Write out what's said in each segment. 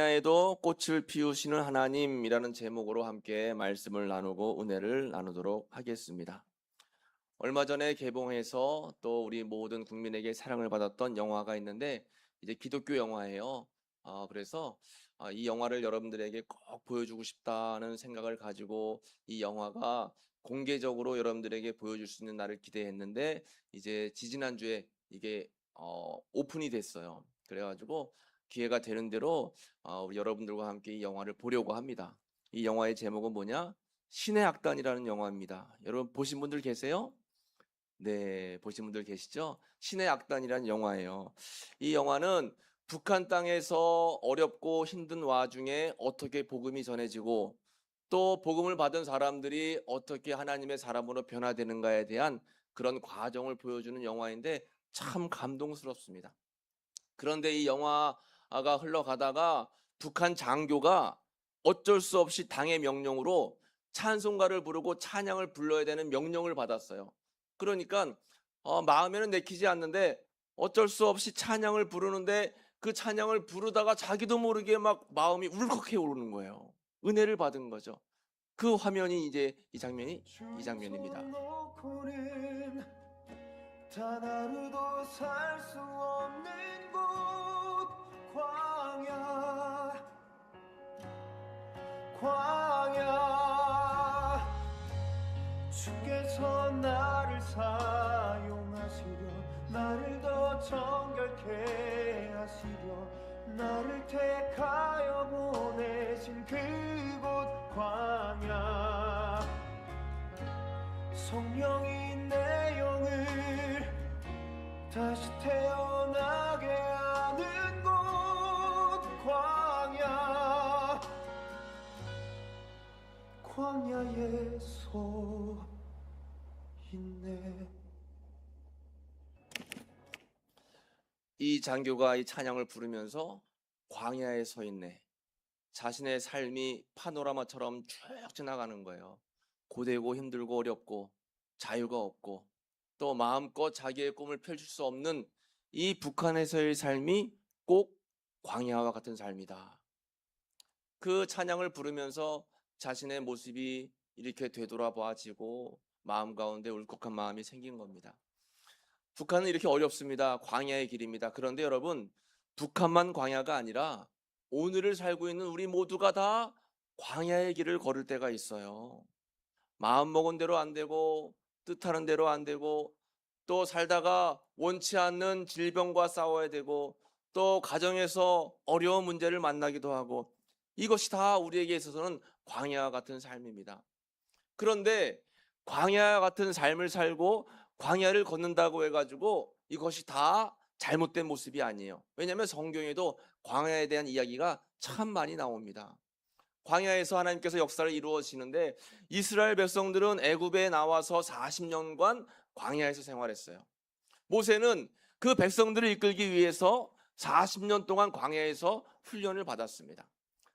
에도 꽃을 피우시는 하나님이라는 제목으로 함께 말씀을 나누고 은혜를 나누도록 하겠습니다. 얼마 전에 개봉해서 또 우리 모든 국민에게 사랑을 받았던 영화가 있는데 이제 기독교 영화예요. 그래서 이 영화를 여러분들에게 꼭 보여주고 싶다는 생각을 가지고 이 영화가 공개적으로 여러분들에게 보여줄 수 있는 날을 기대했는데 이제 지지난주에 이게 오픈이 됐어요. 그래가지고 기회가 되는 대로 우리 여러분들과 함께 이 영화를 보려고 합니다. 이 영화의 제목은 뭐냐? 신의 악단이라는 영화입니다. 여러분 보신 분들 계세요? 네, 보신 분들 계시죠? 신의 악단이라는 영화예요. 이 영화는 북한 땅에서 어렵고 힘든 와중에 어떻게 복음이 전해지고 또 복음을 받은 사람들이 어떻게 하나님의 사람으로 변화되는가에 대한 그런 과정을 보여주는 영화인데 참 감동스럽습니다. 그런데 이 영화가 흘러가다가 북한 장교가 어쩔 수 없이 당의 명령으로 찬송가를 부르고 찬양을 불러야 되는 명령을 받았어요. 그러니까 마음에는 내키지 않는데 어쩔 수 없이 찬양을 부르는데 그 찬양을 부르다가 자기도 모르게 막 마음이 울컥해 오르는 거예요. 은혜를 받은 거죠. 그 화면이 이제 이 장면입니다. 단 하루도 살 수 없는 곳 광야 주께서 나를 사용하시려 나를 더 정결케 하시려 나를 택하여 보내신 그곳 광야 성령이 내 영을 다시 태어나게 하는 곳 광야에 서 있네. 이 장교가 이 찬양을 부르면서 광야에 서 있네. 자신의 삶이 파노라마처럼 쭉 지나가는 거예요. 고되고 힘들고 어렵고 자유가 없고 또 마음껏 자기의 꿈을 펼칠 수 없는 이 북한에서의 삶이 꼭 광야와 같은 삶이다. 그 찬양을 부르면서 자신의 모습이 이렇게 되돌아봐지고 마음 가운데 울컥한 마음이 생긴 겁니다. 북한은 이렇게 어렵습니다. 광야의 길입니다. 그런데 여러분, 북한만 광야가 아니라 오늘을 살고 있는 우리 모두가 다 광야의 길을 걸을 때가 있어요. 마음 먹은 대로 안 되고 뜻하는 대로 안 되고 또 살다가 원치 않는 질병과 싸워야 되고 또 가정에서 어려운 문제를 만나기도 하고 이것이 다 우리에게 있어서는 광야와 같은 삶입니다. 그런데 광야 같은 삶을 살고 광야를 걷는다고 해가지고 이것이 다 잘못된 모습이 아니에요. 왜냐하면 성경에도 광야에 대한 이야기가 참 많이 나옵니다. 광야에서 하나님께서 역사를 이루어지는데 이스라엘 백성들은 애굽에 나와서 40년간 광야에서 생활했어요. 모세는 그 백성들을 이끌기 위해서 40년 동안 광야에서 훈련을 받았습니다.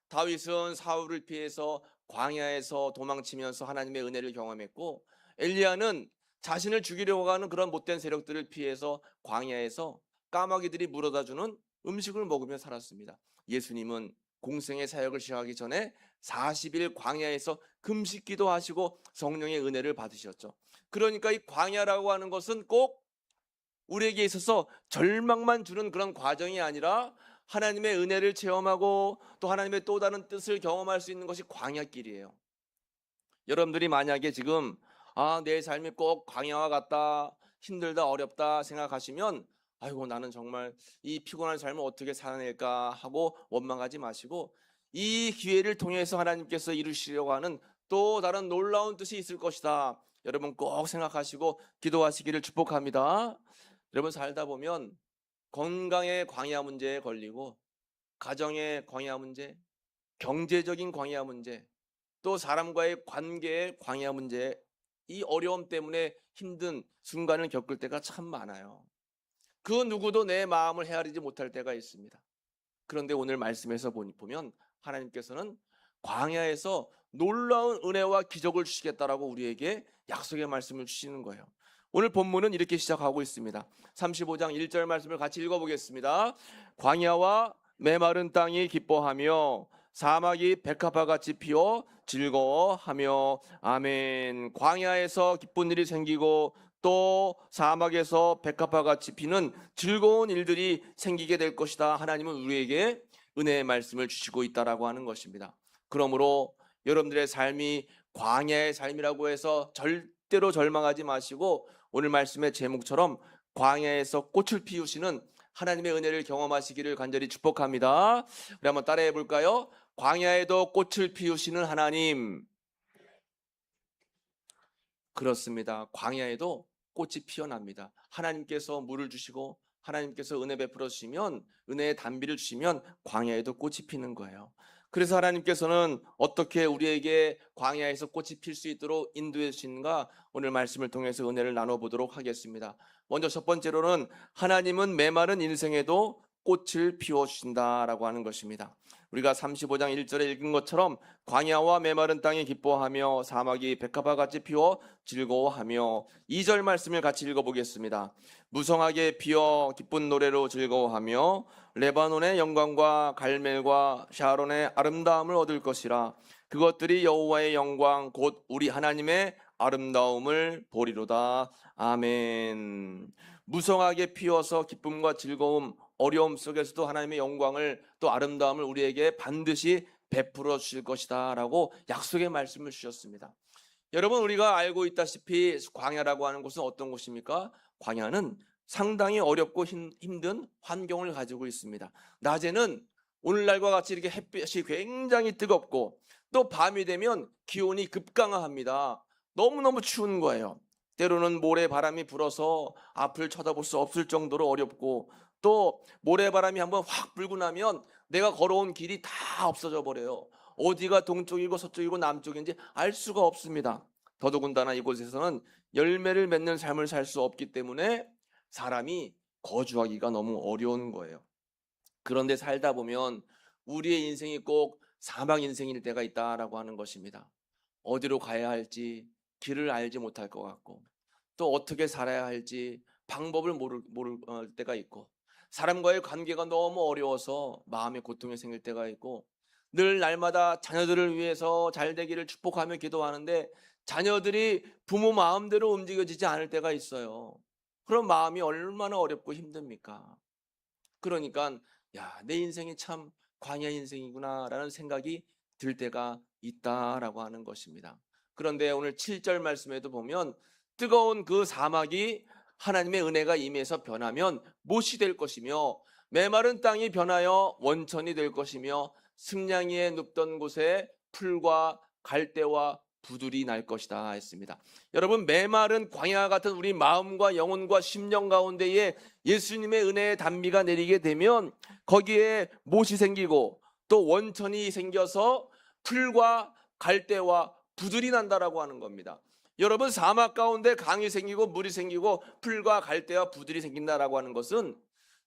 다윗은 사울을 피해서 광야에서 도망치면서 하나님의 은혜를 경험했고 엘리야는 자신을 죽이려고 하는 그런 못된 세력들을 피해서 광야에서 까마귀들이 물어다주는 음식을 먹으며 살았습니다. 예수님은 공생의 사역을 시작하기 전에 40일 광야에서 금식기도 하시고 성령의 은혜를 받으셨죠. 그러니까 이 광야라고 하는 것은 꼭 우리에게 있어서 절망만 주는 그런 과정이 아니라 하나님의 은혜를 체험하고 또 하나님의 또 다른 뜻을 경험할 수 있는 것이 광야길이에요. 여러분들이 만약에 지금 내 삶이 꼭 광야와 같다, 힘들다, 어렵다 생각하시면 아이고 나는 정말 이 피곤한 삶을 어떻게 살아낼까 하고 원망하지 마시고 이 기회를 통해서 하나님께서 이루시려고 하는 또 다른 놀라운 뜻이 있을 것이다. 여러분 꼭 생각하시고 기도하시기를 축복합니다. 여러분 살다 보면 건강의 광야 문제에 걸리고 가정의 광야 문제, 경제적인 광야 문제, 또 사람과의 관계의 광야 문제, 이 어려움 때문에 힘든 순간을 겪을 때가 참 많아요. 그 누구도 내 마음을 헤아리지 못할 때가 있습니다. 그런데 오늘 말씀에서 보면 하나님께서는 광야에서 놀라운 은혜와 기적을 주시겠다라고 우리에게 약속의 말씀을 주시는 거예요. 오늘 본문은 이렇게 시작하고 있습니다. 35장 1절 말씀을 같이 읽어보겠습니다. 광야와 메마른 땅이 기뻐하며 사막이 백합화같이 피어 즐거워하며 아멘. 광야에서 기쁜 일이 생기고 또 사막에서 백합화같이 피는 즐거운 일들이 생기게 될 것이다. 하나님은 우리에게 은혜의 말씀을 주시고 있다라고 하는 것입니다. 그러므로 여러분들의 삶이 광야의 삶이라고 해서 절대로 절망하지 마시고 오늘 말씀의 제목처럼 광야에서 꽃을 피우시는 하나님의 은혜를 경험하시기를 간절히 축복합니다. 우리 한번 따라해 볼까요? 광야에도 꽃을 피우시는 하나님. 그렇습니다. 광야에도 꽃이 피어납니다. 하나님께서 물을 주시고 하나님께서 은혜 베풀어 주시면, 은혜의 단비를 주시면 광야에도 꽃이 피는 거예요. 그래서 하나님께서는 어떻게 우리에게 광야에서 꽃이 필 수 있도록 인도해 주시는가, 오늘 말씀을 통해서 은혜를 나눠보도록 하겠습니다. 먼저 첫 번째로는 하나님은 메마른 인생에도 꽃을 피워주신다라고 하는 것입니다. 우리가 35장 1절에 읽은 것처럼 광야와 메마른 땅이 기뻐하며 사막이 백합화같이 피어 즐거워하며, 2절 말씀을 같이 읽어보겠습니다. 무성하게 피어 기쁜 노래로 즐거워하며 레바논의 영광과 갈멜과 샤론의 아름다움을 얻을 것이라. 그것들이 여호와의 영광 곧 우리 하나님의 아름다움을 보리로다. 아멘. 무성하게 피어서 기쁨과 즐거움, 어려움 속에서도 하나님의 영광을 또 아름다움을 우리에게 반드시 베풀어 주실 것이다 라고 약속의 말씀을 주셨습니다. 여러분, 우리가 알고 있다시피 광야라고 하는 곳은 어떤 곳입니까? 광야는 상당히 어렵고 힘든 환경을 가지고 있습니다. 낮에는 오늘날과 같이 이렇게 햇빛이 굉장히 뜨겁고 또 밤이 되면 기온이 급강하합니다. 너무너무 추운 거예요. 때로는 모래바람이 불어서 앞을 쳐다볼 수 없을 정도로 어렵고, 또 모래바람이 한번 확 불고 나면 내가 걸어온 길이 다 없어져 버려요. 어디가 동쪽이고 서쪽이고 남쪽인지 알 수가 없습니다. 더더군다나 이곳에서는 열매를 맺는 삶을 살 수 없기 때문에 사람이 거주하기가 너무 어려운 거예요. 그런데 살다 보면 우리의 인생이 꼭 사막 인생일 때가 있다라고 하는 것입니다. 어디로 가야 할지 길을 알지 못할 것 같고, 또 어떻게 살아야 할지 방법을 모를 때가 있고, 사람과의 관계가 너무 어려워서 마음의 고통이 생길 때가 있고, 늘 날마다 자녀들을 위해서 잘 되기를 축복하며 기도하는데 자녀들이 부모 마음대로 움직여지지 않을 때가 있어요. 그런 마음이 얼마나 어렵고 힘듭니까? 그러니까 내 인생이 참 광야 인생이구나 라는 생각이 들 때가 있다라고 하는 것입니다. 그런데 오늘 7절 말씀에도 보면 뜨거운 그 사막이 하나님의 은혜가 임해서 변하면 못이 될 것이며, 메마른 땅이 변하여 원천이 될 것이며, 승냥이에 눕던 곳에 풀과 갈대와 부들이 날 것이다 했습니다. 여러분, 메마른 광야 같은 우리 마음과 영혼과 심령 가운데에 예수님의 은혜의 단비가 내리게 되면 거기에 못이 생기고 또 원천이 생겨서 풀과 갈대와 부들이 난다라고 하는 겁니다. 여러분, 사막 가운데 강이 생기고 물이 생기고 풀과 갈대와 부들이 생긴다라고 하는 것은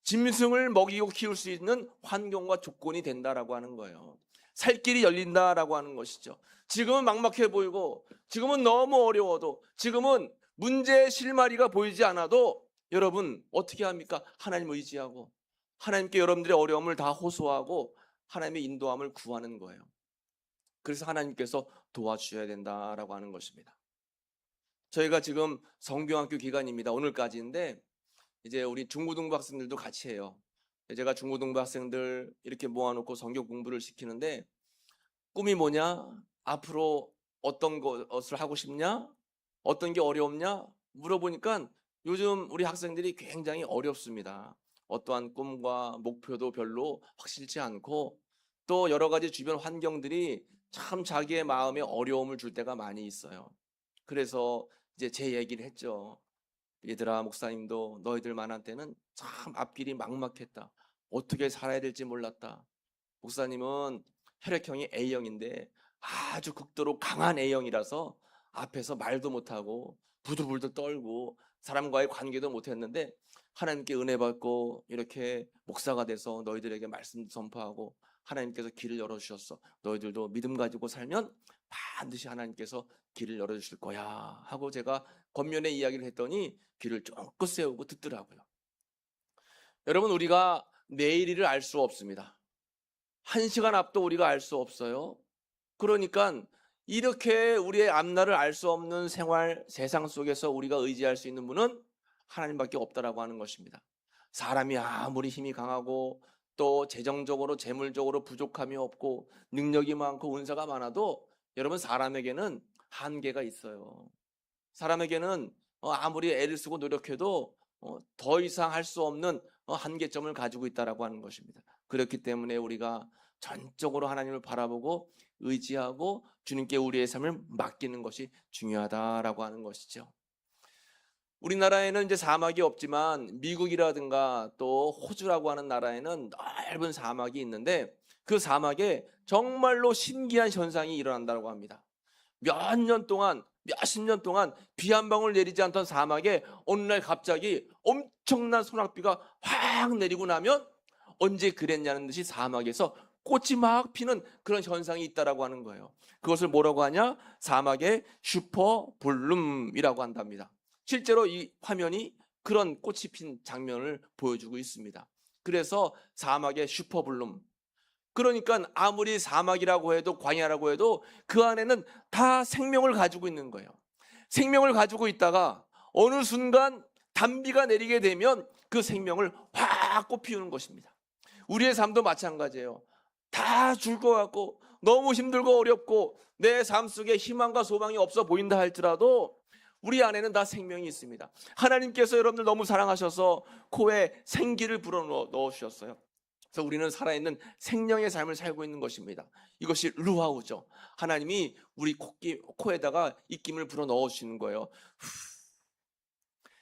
짐승을 먹이고 키울 수 있는 환경과 조건이 된다라고 하는 거예요. 살 길이 열린다라고 하는 것이죠. 지금은 막막해 보이고, 지금은 너무 어려워도, 지금은 문제의 실마리가 보이지 않아도 여러분 어떻게 합니까? 하나님 의지하고 하나님께 여러분들의 어려움을 다 호소하고 하나님의 인도함을 구하는 거예요. 그래서 하나님께서 도와주셔야 된다라고 하는 것입니다. 저희가 지금 성경학교 기간입니다. 오늘까지인데 이제 우리 중고등부 학생들도 같이 해요. 제가 중고등부 학생들 이렇게 모아놓고 성경 공부를 시키는데, 꿈이 뭐냐? 앞으로 어떤 것을 하고 싶냐? 어떤 게 어려웠냐? 물어보니까 요즘 우리 학생들이 굉장히 어렵습니다. 어떠한 꿈과 목표도 별로 확실치 않고, 또 여러 가지 주변 환경들이 참 자기의 마음에 어려움을 줄 때가 많이 있어요. 그래서 이제 제 얘기를 했죠. 얘들아, 목사님도 너희들 만한 때는 참 앞길이 막막했다. 어떻게 살아야 될지 몰랐다. 목사님은 혈액형이 A형인데 아주 극도로 강한 A형이라서 앞에서 말도 못하고 부들부들 떨고 사람과의 관계도 못했는데 하나님께 은혜 받고 이렇게 목사가 돼서 너희들에게 말씀 선포하고 하나님께서 길을 열어주셨어. 너희들도 믿음 가지고 살면 반드시 하나님께서 길을 열어주실 거야 하고 제가 겉면에 이야기를 했더니 귀를 쫑긋 세우고 듣더라고요. 여러분, 우리가 내일 일을 알 수 없습니다. 1시간 앞도 우리가 알 수 없어요. 그러니까 이렇게 우리의 앞날을 알 수 없는 생활, 세상 속에서 우리가 의지할 수 있는 분은 하나님밖에 없다라고 하는 것입니다. 사람이 아무리 힘이 강하고 또 재정적으로 재물적으로 부족함이 없고 능력이 많고 은사가 많아도 여러분, 사람에게는 한계가 있어요. 사람에게는 아무리 애를 쓰고 노력해도 더 이상 할 수 없는 한계점을 가지고 있다라고 하는 것입니다. 그렇기 때문에 우리가 전적으로 하나님을 바라보고 의지하고 주님께 우리의 삶을 맡기는 것이 중요하다라고 하는 것이죠. 우리나라에는 이제 사막이 없지만 미국이라든가 또 호주라고 하는 나라에는 넓은 사막이 있는데 그 사막에 정말로 신기한 현상이 일어난다고 합니다. 몇십 년 동안 비 한 방울 내리지 않던 사막에 어느 날 갑자기 엄청난 소낙비가 확 내리고 나면 언제 그랬냐는 듯이 사막에서 꽃이 막 피는 그런 현상이 있다라고 하는 거예요. 그것을 뭐라고 하냐? 사막의 슈퍼블룸이라고 한답니다. 실제로 이 화면이 그런 꽃이 핀 장면을 보여주고 있습니다. 그래서 사막의 슈퍼블룸. 그러니까 아무리 사막이라고 해도 광야라고 해도 그 안에는 다 생명을 가지고 있는 거예요. 생명을 가지고 있다가 어느 순간 단비가 내리게 되면 그 생명을 확 꽃피우는 것입니다. 우리의 삶도 마찬가지예요. 다 줄 것 같고 너무 힘들고 어렵고 내 삶 속에 희망과 소망이 없어 보인다 할지라도 우리 안에는 다 생명이 있습니다. 하나님께서 여러분들 너무 사랑하셔서 코에 생기를 불어넣어 주셨어요. 그래서 우리는 살아있는 생명의 삶을 살고 있는 것입니다. 이것이 루하우죠. 하나님이 우리 코에다가 입김을 불어넣어 주시는 거예요.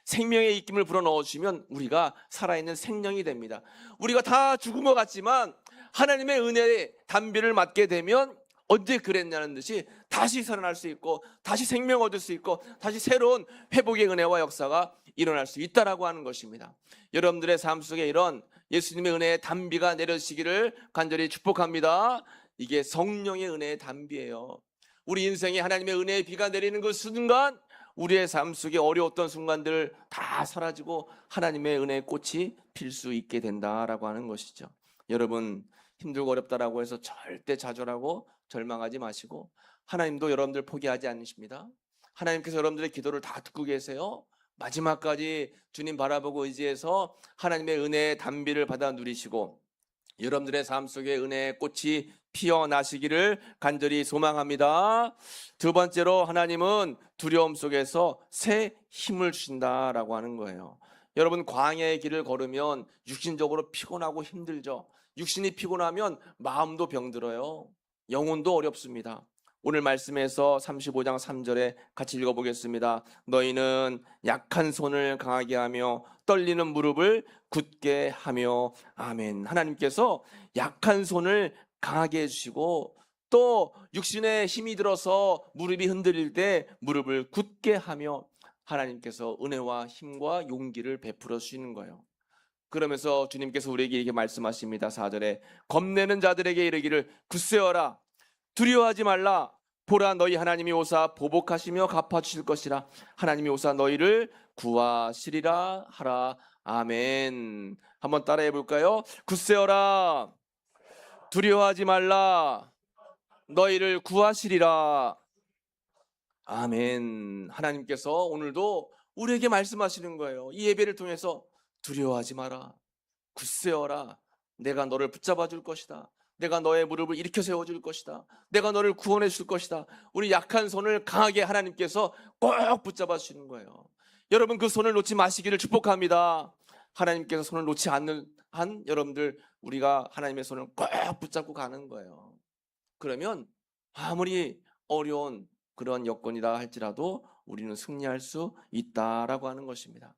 생명의 입김을 불어넣어 주시면 우리가 살아있는 생명이 됩니다. 우리가 다 죽은 것 같지만 하나님의 은혜의 단비를 맞게 되면 언제 그랬냐는 듯이 다시 살아날 수 있고 다시 생명 얻을 수 있고 다시 새로운 회복의 은혜와 역사가 일어날 수 있다라고 하는 것입니다. 여러분들의 삶 속에 이런 예수님의 은혜의 단비가 내려지기를 간절히 축복합니다. 이게 성령의 은혜의 단비예요. 우리 인생에 하나님의 은혜의 비가 내리는 그 순간 우리의 삶 속에 어려웠던 순간들 다 사라지고 하나님의 은혜의 꽃이 필 수 있게 된다라고 하는 것이죠. 여러분, 힘들고 어렵다라고 해서 절대 좌절하고 절망하지 마시고 하나님도 여러분들 포기하지 않으십니다. 하나님께서 여러분들의 기도를 다 듣고 계세요. 마지막까지 주님 바라보고 의지해서 하나님의 은혜의 단비를 받아 누리시고 여러분들의 삶 속에 은혜의 꽃이 피어나시기를 간절히 소망합니다. 두 번째로 하나님은 두려움 속에서 새 힘을 주신다라고 하는 거예요. 여러분, 광야의 길을 걸으면 육신적으로 피곤하고 힘들죠. 육신이 피곤하면 마음도 병들어요. 영혼도 어렵습니다. 오늘 말씀에서 35장 3절에 같이 읽어보겠습니다. 너희는 약한 손을 강하게 하며 떨리는 무릎을 굳게 하며. 아멘. 하나님께서 약한 손을 강하게 해주시고 또 육신에 힘이 들어서 무릎이 흔들릴 때 무릎을 굳게 하며 하나님께서 은혜와 힘과 용기를 베풀어 주시는 거예요. 그러면서 주님께서 우리에게 이렇게 말씀하십니다. 4절에 겁내는 자들에게 이르기를 굳세어라, 두려워하지 말라. 보라, 너희 하나님이 오사 보복하시며 갚아주실 것이라. 하나님이 오사 너희를 구하시리라 하라. 아멘. 한번 따라해 볼까요? 굳세어라, 두려워하지 말라, 너희를 구하시리라. 아멘. 하나님께서 오늘도 우리에게 말씀하시는 거예요. 이 예배를 통해서 두려워하지 마라, 굳세어라, 내가 너를 붙잡아 줄 것이다. 내가 너의 무릎을 일으켜 세워줄 것이다. 내가 너를 구원해 줄 것이다. 우리 약한 손을 강하게 하나님께서 꼭 붙잡아 주시는 거예요. 여러분, 그 손을 놓지 마시기를 축복합니다. 하나님께서 손을 놓지 않는 한 여러분들, 우리가 하나님의 손을 꼭 붙잡고 가는 거예요. 그러면 아무리 어려운 그런 여건이다 할지라도 우리는 승리할 수 있다라고 하는 것입니다.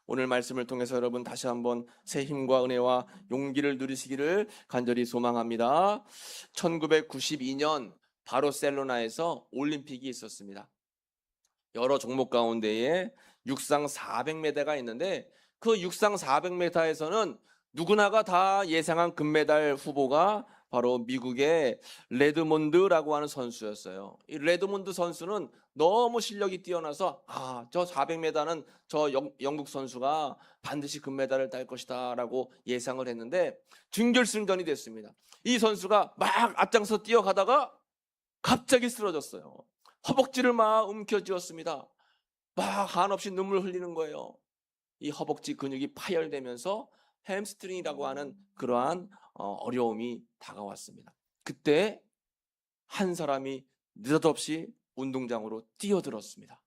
오늘 말씀을 통해서 여러분 다시 한번 새 힘과 은혜와 용기를 누리시기를 간절히 소망합니다. 1992년 바르셀로나에서 올림픽이 있었습니다. 여러 종목 가운데에 육상 400m가 있는데 그 육상 400m에서는 누구나가 다 예상한 금메달 후보가 바로 미국의 레드몬드라고 하는 선수였어요. 이 레드몬드 선수는 너무 실력이 뛰어나서 저 400m는 저 영국 선수가 반드시 금메달을 딸 것이다라고 예상을 했는데 준결승전이 됐습니다. 이 선수가 막 앞장서 뛰어가다가 갑자기 쓰러졌어요. 허벅지를 막 움켜쥐었습니다. 막 한없이 눈물 흘리는 거예요. 이 허벅지 근육이 파열되면서 햄스트링이라고 하는 그러한 어려움이 다가왔습니다. 그때 한 사람이 느닷없이 운동장으로 뛰어들었습니다.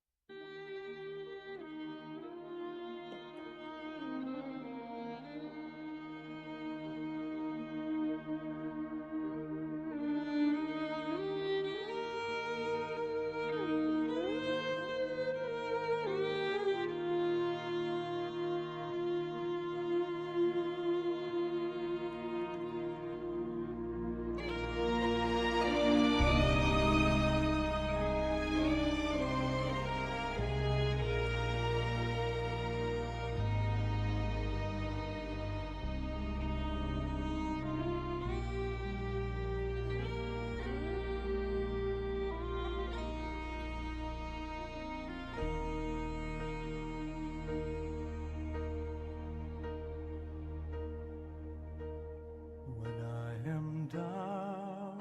When I am down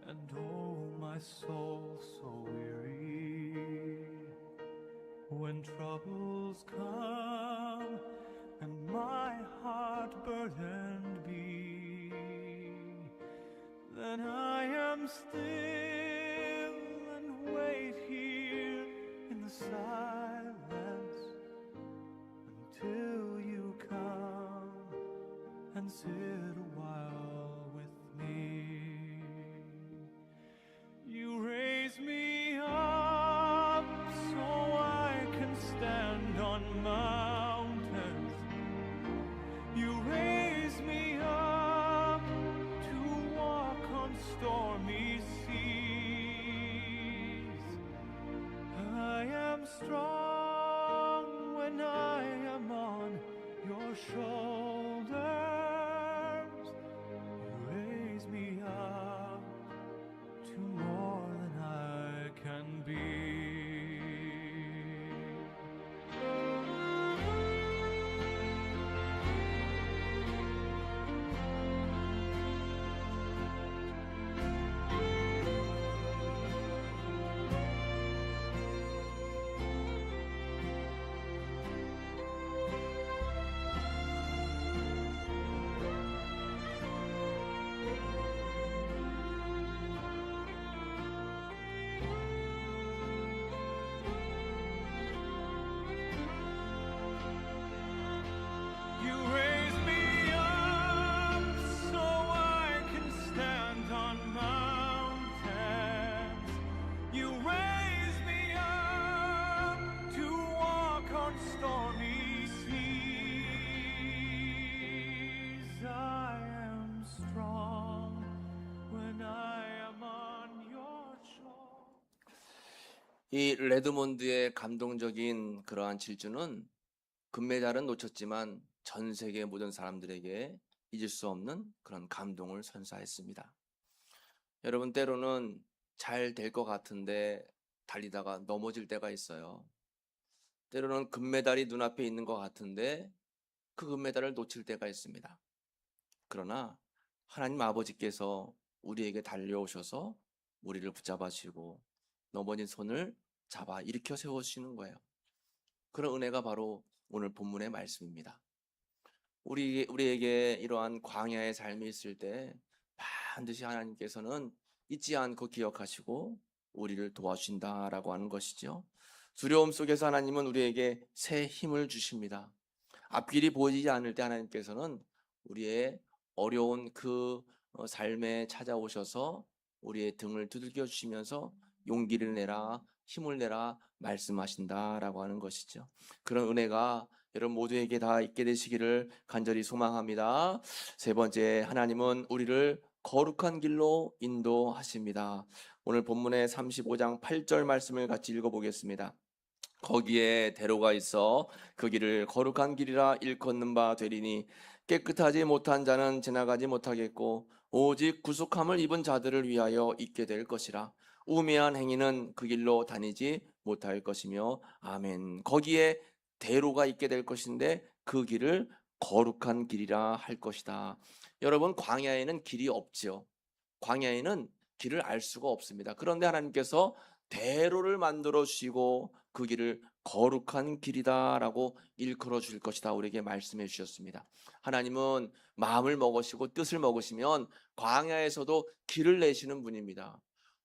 and oh my soul so weary, when troubles come and my heart burdened be, then I am still and wait here in the silence until you come and sit a while with me. You raise me up so I can stand on mountains. You raise me up to walk on stormy seas. I am strong when I am on your shoulders. You raise me up to more than I can be. You raise me up so I can stand on mountains. You raise me up to walk on stormy seas. I am strong when I am on your shore. 이 레드몬드의 감동적인 그러한 질주는 금메달은 놓쳤지만 전 세계 모든 사람들에게 잊을 수 없는 그런 감동을 선사했습니다. 여러분, 때로는 잘 될 것 같은데 달리다가 넘어질 때가 있어요. 때로는 금메달이 눈앞에 있는 것 같은데 그 금메달을 놓칠 때가 있습니다. 그러나 하나님 아버지께서 우리에게 달려오셔서 우리를 붙잡아주시고 넘어진 손을 잡아 일으켜 세워주시는 거예요. 그런 은혜가 바로 오늘 본문의 말씀입니다. 우리에게 이러한 광야의 삶이 있을 때 반드시 하나님께서는 잊지 않고 기억하시고 우리를 도와주신다라고 하는 것이죠. 두려움 속에서 하나님은 우리에게 새 힘을 주십니다. 앞길이 보이지 않을 때 하나님께서는 우리의 어려운 그 삶에 찾아오셔서 우리의 등을 두들겨 주시면서 용기를 내라, 힘을 내라 말씀하신다라고 하는 것이죠. 그런 은혜가 여러분 모두에게 다 있게 되시기를 간절히 소망합니다. 세 번째, 하나님은 우리를 거룩한 길로 인도하십니다. 오늘 본문의 35장 8절 말씀을 같이 읽어보겠습니다. 거기에 대로가 있어 그 길을 거룩한 길이라 일컫는 바 되리니 깨끗하지 못한 자는 지나가지 못하겠고 오직 구속함을 입은 자들을 위하여 있게 될 것이라. 우매한 행위는 그 길로 다니지 못할 것이며 아멘. 거기에 대로가 있게 될 것인데 그 길을 거룩한 길이라 할 것이다. 여러분, 광야에는 길이 없죠. 광야에는 길을 알 수가 없습니다. 그런데 하나님께서 대로를 만들어 주시고 그 길을 거룩한 길이다라고 일컬어 줄 것이다 우리에게 말씀해 주셨습니다. 하나님은 마음을 먹으시고 뜻을 먹으시면 광야에서도 길을 내시는 분입니다.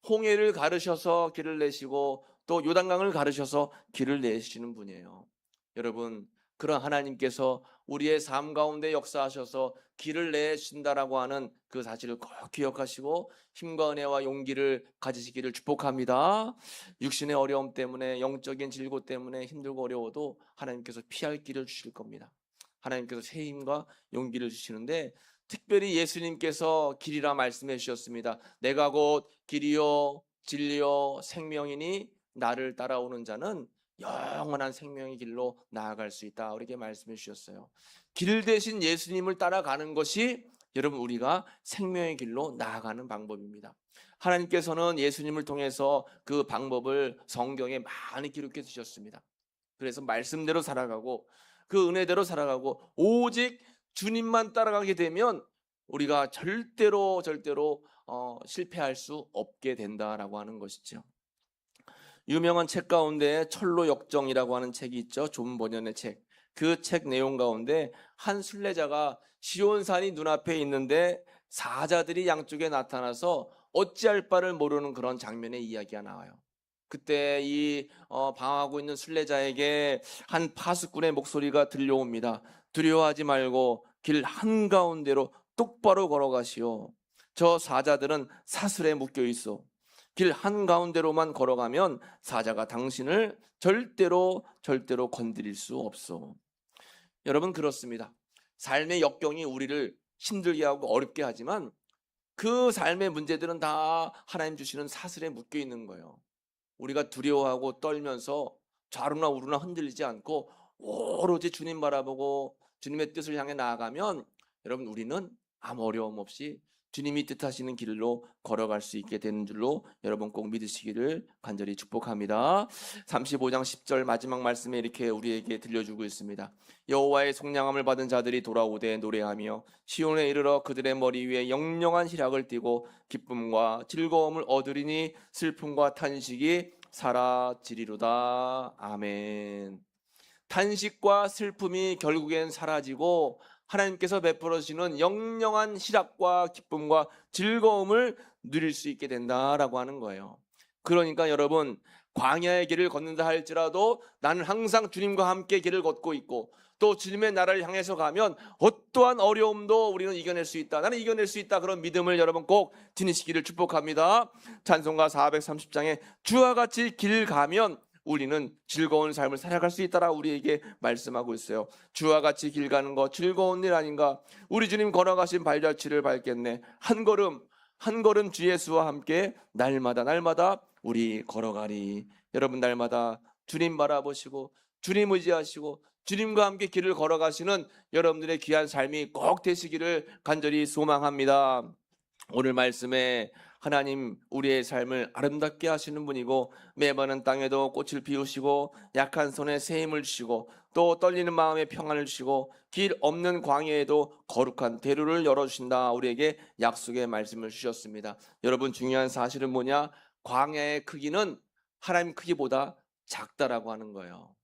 홍해를 가르셔서 길을 내시고 또 요단강을 가르셔서 길을 내시는 분이에요. 여러분, 그런 하나님께서 우리의 삶 가운데 역사하셔서 길을 내신다라고 하는 그 사실을 꼭 기억하시고 힘과 은혜와 용기를 가지시기를 축복합니다. 육신의 어려움 때문에, 영적인 질고 때문에 힘들고 어려워도 하나님께서 피할 길을 주실 겁니다. 하나님께서 새 힘과 용기를 주시는데 특별히 예수님께서 길이라 말씀해 주셨습니다. 내가 곧 길이요 진리요 생명이니 나를 따라오는 자는 영원한 생명의 길로 나아갈 수 있다. 우리에게 말씀해 주셨어요. 길 대신 예수님을 따라가는 것이 여러분 우리가 생명의 길로 나아가는 방법입니다. 하나님께서는 예수님을 통해서 그 방법을 성경에 많이 기록해 주셨습니다. 그래서 말씀대로 살아가고 그 은혜대로 살아가고 오직 주님만 따라가게 되면 우리가 절대로 실패할 수 없게 된다라고 하는 것이죠. 유명한 책 가운데 철로 역정이라고 하는 책이 있죠. 존 버년의 책. 그 책 내용 가운데 한 순례자가 시온산이 눈앞에 있는데 사자들이 양쪽에 나타나서 어찌할 바를 모르는 그런 장면의 이야기가 나와요. 그때 이 방황하고 있는 순례자에게 한 파수꾼의 목소리가 들려옵니다. 두려워하지 말고 길 한가운데로 똑바로 걸어가시오. 저 사자들은 사슬에 묶여 있어. 길 한가운데로만 걸어가면 사자가 당신을 절대로 건드릴 수 없어. 여러분, 그렇습니다. 삶의 역경이 우리를 힘들게 하고 어렵게 하지만 그 삶의 문제들은 다 하나님 주시는 사슬에 묶여 있는 거예요. 우리가 두려워하고 떨면서 좌로나 우로나 흔들리지 않고 오로지 주님 바라보고 주님의 뜻을 향해 나아가면 여러분 우리는 아무 어려움 없이 주님이 뜻하시는 길로 걸어갈 수 있게 되는 줄로 여러분 꼭 믿으시기를 간절히 축복합니다. 35장 10절 마지막 말씀에 이렇게 우리에게 들려주고 있습니다. 여호와의 속량함을 받은 자들이 돌아오되 노래하며 시온에 이르러 그들의 머리 위에 영영한 희락을 띠고 기쁨과 즐거움을 얻으리니 슬픔과 탄식이 사라지리로다. 아멘. 탄식과 슬픔이 결국엔 사라지고 하나님께서 베풀어 주시는 영영한 희락과 기쁨과 즐거움을 누릴 수 있게 된다라고 하는 거예요. 그러니까 여러분, 광야의 길을 걷는다 할지라도 나는 항상 주님과 함께 길을 걷고 있고 또 주님의 나라를 향해서 가면 어떠한 어려움도 우리는 이겨낼 수 있다. 나는 이겨낼 수 있다. 그런 믿음을 여러분 꼭 지니시기를 축복합니다. 찬송가 430장에 주와 같이 길 가면 우리는 즐거운 삶을 살아갈 수 있다라 우리에게 말씀하고 있어요. 주와 같이 길 가는 거 즐거운 일 아닌가? 우리 주님 걸어가신 발자취를 밟겠네. 한 걸음 주 예수와 함께 날마다 우리 걸어가리. 여러분 날마다 주님 바라보시고 주님 의지하시고 주님과 함께 길을 걸어가시는 여러분들의 귀한 삶이 꼭 되시기를 간절히 소망합니다. 오늘 말씀에 하나님 우리의 삶을 아름답게 하시는 분이고 메마른 땅에도 꽃을 피우시고 약한 손에 새 힘을 주시고 또 떨리는 마음에 평안을 주시고 길 없는 광야에도 거룩한 대로를 열어주신다. 우리에게 약속의 말씀을 주셨습니다. 여러분 중요한 사실은 뭐냐? 광야의 크기는 하나님 크기보다 작다라고 하는 거예요.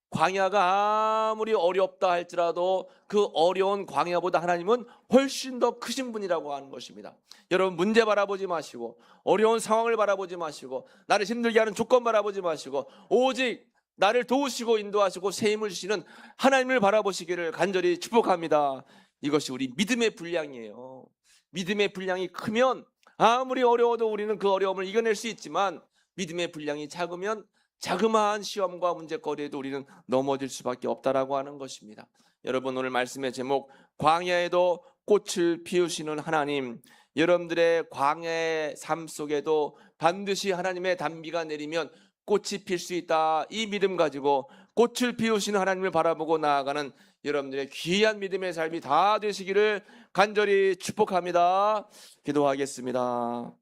광야가 아무리 어렵다 할지라도 그 어려운 광야보다 하나님은 훨씬 더 크신 분이라고 하는 것입니다. 여러분 문제 바라보지 마시고 어려운 상황을 바라보지 마시고 나를 힘들게 하는 조건 바라보지 마시고 오직 나를 도우시고 인도하시고 새 힘을 주시는 하나님을 바라보시기를 간절히 축복합니다. 이것이 우리 믿음의 분량이에요. 믿음의 분량이 크면 아무리 어려워도 우리는 그 어려움을 이겨낼 수 있지만 믿음의 분량이 작으면 자그마한 시험과 문제거리에도 우리는 넘어질 수밖에 없다라고 하는 것입니다. 여러분 오늘 말씀의 제목 광야에도 꽃을 피우시는 하나님, 여러분들의 광야의 삶 속에도 반드시 하나님의 단비가 내리면 꽃이 필 수 있다. 이 믿음 가지고 꽃을 피우시는 하나님을 바라보고 나아가는 여러분들의 귀한 믿음의 삶이 다 되시기를 간절히 축복합니다. 기도하겠습니다.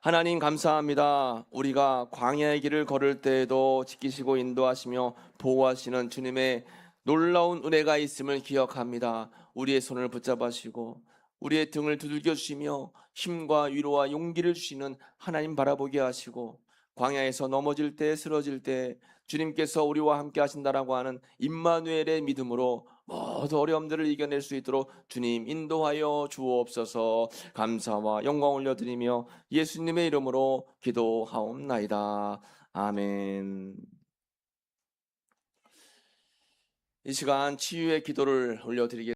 하나님 감사합니다. 우리가 광야의 길을 걸을 때에도 지키시고 인도하시며 보호하시는 주님의 놀라운 은혜가 있음을 기억합니다. 우리의 손을 붙잡으시고 우리의 등을 두들겨 주시며 힘과 위로와 용기를 주시는 하나님 바라보게 하시고 광야에서 넘어질 때 쓰러질 때 주님께서 우리와 함께 하신다라고 하는 임마누엘의 믿음으로 모든 어려움들을 이겨낼 수 있도록 주님 인도하여 주옵소서. 감사와 영광 올려드리며 예수님의 이름으로 기도하옵나이다. 아멘. 이 시간 치유의 기도를 올려드리겠습니다.